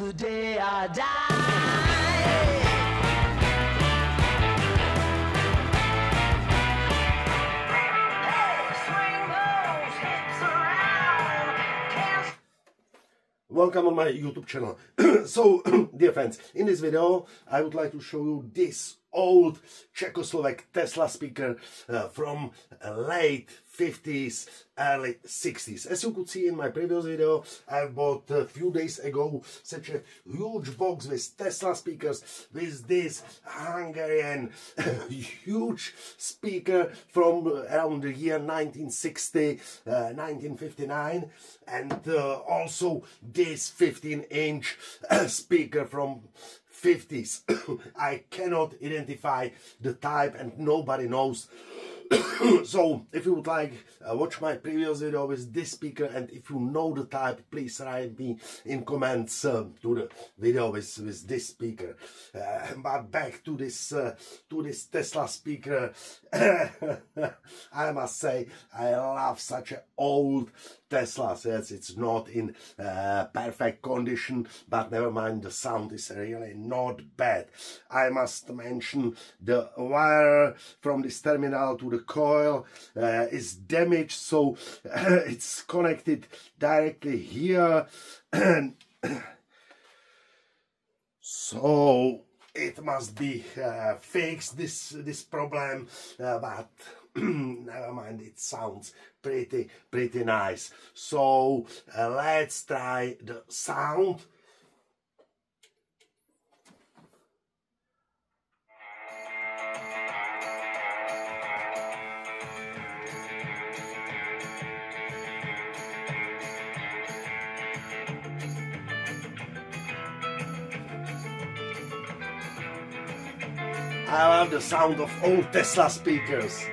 the day I die. Welcome on my YouTube channel. So, dear friends, in this video I would like to show you this old Czechoslovak Tesla speaker from late 50s, early 60s. As you could see in my previous video, I bought a few days ago such a huge box with Tesla speakers with this Hungarian huge speaker from around the year 1960, 1959, and also this 15-inch speaker from 50s. I cannot identify the type and nobody knows. So if you would like watch my previous video with this speaker, and if you know the type, please write me in comments to the video with this speaker. But back to this Tesla speaker. I must say I love such an old Tesla. Yes, it's not in perfect condition, but never mind, the sound is really not bad. I must mention the wire from this terminal to the coil is damaged, so it's connected directly here, and so it must be fixed, this problem, but never mind, it sounds pretty nice. So let's try the sound. I love the sound of old Tesla speakers.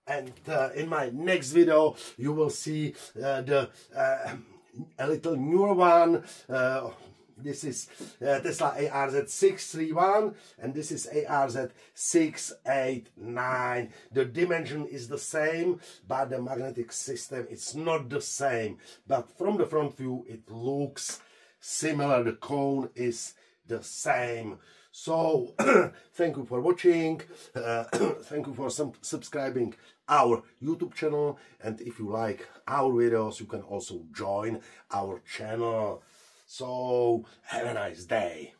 And in my next video you will see a little newer one. This is Tesla ARZ 631 and this is ARZ 689. The dimension is the same, but the magnetic system is not the same. But from the front view it looks similar. The cone is the same. So thank you for watching. Thank you for subscribing our YouTube channel, and if you like our videos you can also join our channel. So have a nice day.